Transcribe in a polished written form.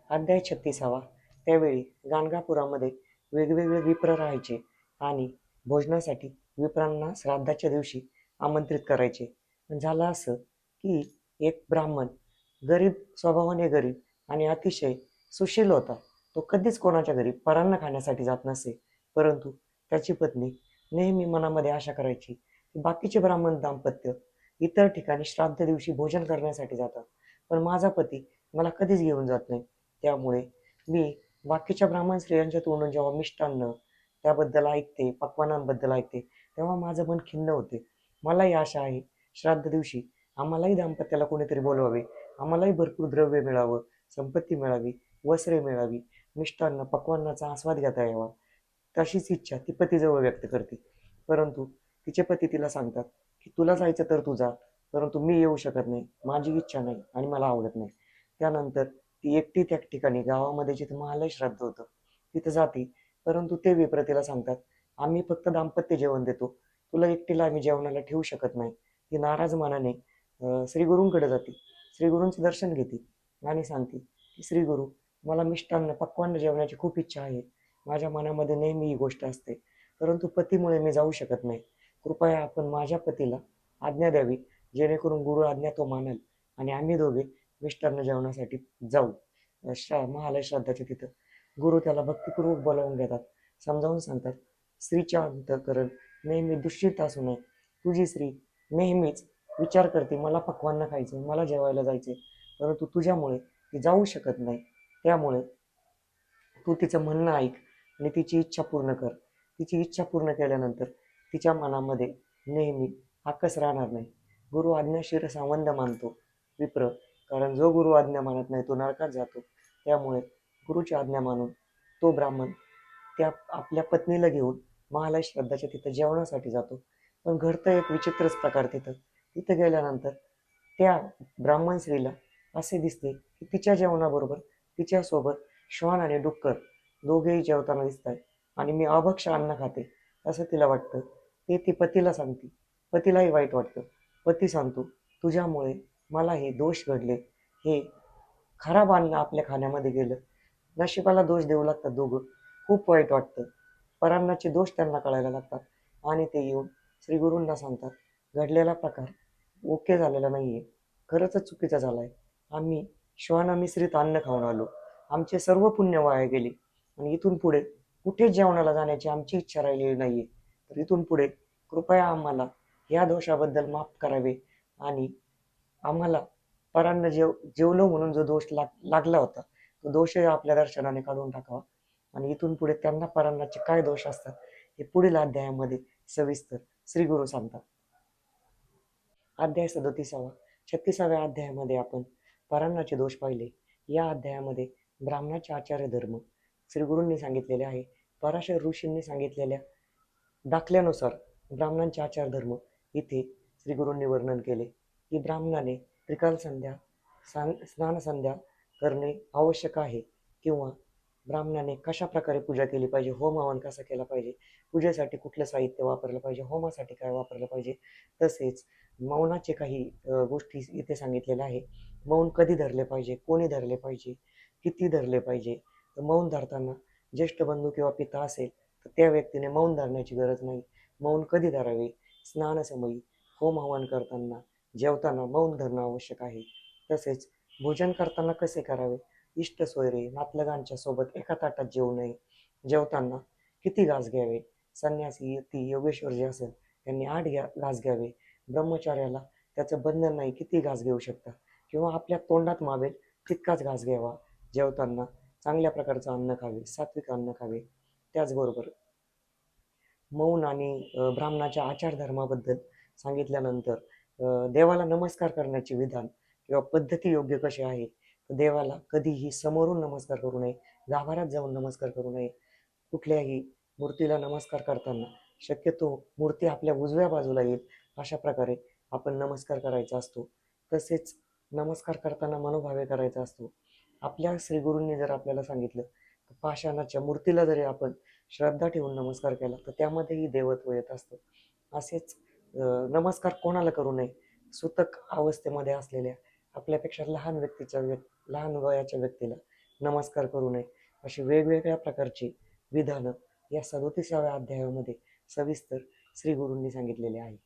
अध्याय 36. त्यावेळी गाणगापुरामध्ये वेगवेगळे विप्र राहायचे आणि भोजनासाठी विप्रांना श्राद्धाच्या दिवशी आमंत्रित करायचे. पण झालं असं की एक ब्राह्मण गरीब, स्वभावाने गरीब आणि अतिशय सुशील होता. तो कधीच कोणाच्या घरी परान्न खाण्यासाठी जात नसे. परंतु त्याची पत्नी नेहमी मनामध्ये आशा करायची की बाकीचे ब्राह्मण दाम्पत्य इतर ठिकाणी श्राद्ध दिवशी भोजन करण्यासाठी जातात, पण माझा पती मला कधीच घेऊन जात नाही. त्यामुळे मी बाकीच्या ब्राह्मण स्त्रियांच्या तोंडून जेव्हा मिष्टान्न त्याबद्दल ऐकते, पक्वान्नांबद्दल ऐकते, तेव्हा माझं मन खिन्न होते. मलाही आशा आहे, श्राद्ध दिवशी आम्हालाही दाम्पत्याला कोणीतरी बोलवावे, आम्हालाही भरपूर द्रव्य मिळावं, संपत्ती मिळावी, वस्त्रे मिळावी, मिष्टान्न पक्वान्नाचा आस्वाद घेता यावा. तशीच इच्छा ती पतीजवळ व्यक्त करते. परंतु तिचे पती तिला सांगतात की तुला जायचं तर तू जा, परंतु मी येऊ शकत नाही, माझी इच्छा नाही आणि मला आवडत नाही. त्यानंतर ती एकटी त्या ठिकाणी गावामध्ये जिथे महालय श्राद्ध होतं तिथं जाते. परंतु ते विप्र तिला सांगतात, आम्ही फक्त दाम्पत्य जेवण देतो, तुला एकटीला आम्ही जेवणाला ठेवू शकत नाही. ती नाराज मनाने श्रीगुरूंकडे जाते, श्रीगुरूंचं दर्शन घेते आणि सांगते की श्रीगुरू, मला मिष्टान्न पक्वान्न जेवण्याची खूप इच्छा आहे. माझ्या मनामध्ये नेहमी ही गोष्ट असते, परंतु पतीमुळे मी जाऊ शकत नाही. कृपया आपण माझ्या पतीला आज्ञा द्यावी, जेणेकरून गुरु आज्ञा तो मानेल आणि आम्ही दोघे मिष्टान्न जेवणासाठी जाऊ. महालय श्राद्धाच्या तिथं गुरु त्याला भक्तिपूर्वक बोलावून घेतात, समजावून सांगतात, स्त्रीच्या अंतःकरण नेहमी दूषित असू नये. तुझी स्त्री नेहमीच विचार करते, मला पक्वान्न खायचं, मला जेवायला जायचे, परंतु तुझ्यामुळे ती जाऊ शकत नाही. त्यामुळे तू तिचं म्हणणं ऐक आणि तिची इच्छा पूर्ण कर. तिची इच्छा पूर्ण केल्यानंतर तिच्या मनामध्ये नेहमी आकस राहणार नाही. गुरु आज्ञाशीर सावंद मानतो विप्र, कारण जो गुरु आज्ञा मानत नाही तो नरकात जातो. त्यामुळे गुरुची आज्ञा मानून तो ब्राह्मण त्या आपल्या पत्नीला घेऊन महालय श्राद्धाच्या तिथं जेवणासाठी जातो. पण घडतं एक विचित्रच प्रकार तिथं. तिथं गेल्यानंतर त्या ब्राह्मण स्त्रीला असे दिसते की तिच्या जेवणाबरोबर तिच्यासोबत श्वान आणि डुक्कर दोघेही जेवताना दिसत आहेत आणि मी अभक्ष अन्न खाते असं तिला वाटतं. ते ती पतीला सांगते. पतीलाही वाईट वाटतं. पती सांगतो, तुझ्यामुळे मला हे दोष घडले, हे खराब अन्न आपल्या खाण्यामध्ये गेलं. नशिबाला दोष देऊ लागतात दोघं. खूप वाईट वाटतं. परान्नाचे दोष त्यांना कळायला लागतात आणि ते येऊन श्रीगुरूंना सांगतात, घडलेला प्रकार ओके झालेला नाहीये, खरंच चुकीचा झालाय. आम्ही श्वानमिश्रित अन्न खाऊन आलो, आमचे सर्व पुण्य वाया गेले आणि इथून पुढे कुठेच जेवणाला जाण्याची आमची इच्छा राहिलेली नाहीये. तर इथून पुढे कृपया आम्हाला या दोषाबद्दल माफ करावे आणि आम्हाला परान्न जेवलो म्हणून जो दोष लागला होता तो दोषही आपल्या दर्शनाने काढून टाकावा आणि इथून पुढे त्यांना परान्नाचे काय दोष असतात हे पुढील अध्यायामध्ये सविस्तर श्री गुरु सांगतात. अध्याय 37. 36व्या अध्यायामध्ये आपण परान्नाचे दोष पाहिले. या अध्यायामध्ये ब्राह्मणाचे आचार्य धर्म श्रीगुरूंनी सांगितलेले आहे. पराशर ऋषींनी सांगितलेल्या दाखल्यानुसार ब्राह्मणांचे आचार धर्म इथे श्रीगुरूंनी वर्णन केले की ब्राह्मणाने त्रिकाल संध्या स्नान संध्या करणे आवश्यक आहे, किंवा ब्राह्मणाने कशा प्रकारे पूजा केली पाहिजे, होम हवन कसा केला पाहिजे, पूजेसाठी कुठलं साहित्य वापरलं पाहिजे, होमासाठी काय वापरलं पाहिजे. तसेच मौनाचे काही गोष्टी इथे सांगितलेल्या आहे. मौन कधी धरले पाहिजे, कोणी धरले पाहिजे, किती धरले पाहिजे. तर मौन धरताना ज्येष्ठ बंधू किंवा पिता असेल तर त्या व्यक्तीने मौन धरण्याची गरज नाही. मौन कधी धरावे, स्नानसमयी, होम हवन करताना, जेवताना मौन धरणं आवश्यक आहे. तसेच भोजन करताना कसे करावे, इष्ट सोयरे नातलगांच्या सोबत एका ताटात जेवू नये, जेवताना किती घास घ्यावे, संन्यासी यती योगेश्वर जे असेल त्यांनी 8 घास घ्यावे, ब्रह्मचार्याला त्याचं बंधन नाही, किती घास घेऊ शकता, किंवा आपल्या तोंडात मावेल तितकाच घास घ्यावा. जेवताना चांगल्या प्रकारचं अन्न खावे, सात्विक अन्न खावे. त्याचबरोबर मौन आणि ब्राह्मणाच्या आचारधर्माबद्दल सांगितल्यानंतर देवाला नमस्कार करण्याचे विधान किंवा पद्धती योग्य कशी आहे. तर देवाला कधीही समोरून नमस्कार करू नये, गाभाऱ्यात जाऊन नमस्कार करू नये. कुठल्याही मूर्तीला नमस्कार करताना शक्यतो मूर्ती आपल्या उजव्या बाजूला येईल अशा प्रकारे आपण नमस्कार करायचा असतो. तसेच नमस्कार करताना मनोभावे करायचा असतो. आपल्या श्रीगुरूंनी जर आपल्याला सांगितलं तर पाषाणाच्या मूर्तीला जरी आपण श्रद्धा ठेवून नमस्कार केला तर त्यामध्येही देवत्व येत असतं. असेच नमस्कार कोणाला करू नये, सुतक अवस्थेमध्ये असलेल्या आपल्यापेक्षा लहान वयाच्या व्यक्तीला नमस्कार करू नये, अशी वेगवेगळ्या प्रकारची विधानं या 37व्या अध्यायामध्ये सविस्तर श्री गुरूंनी सांगितलेले आहे.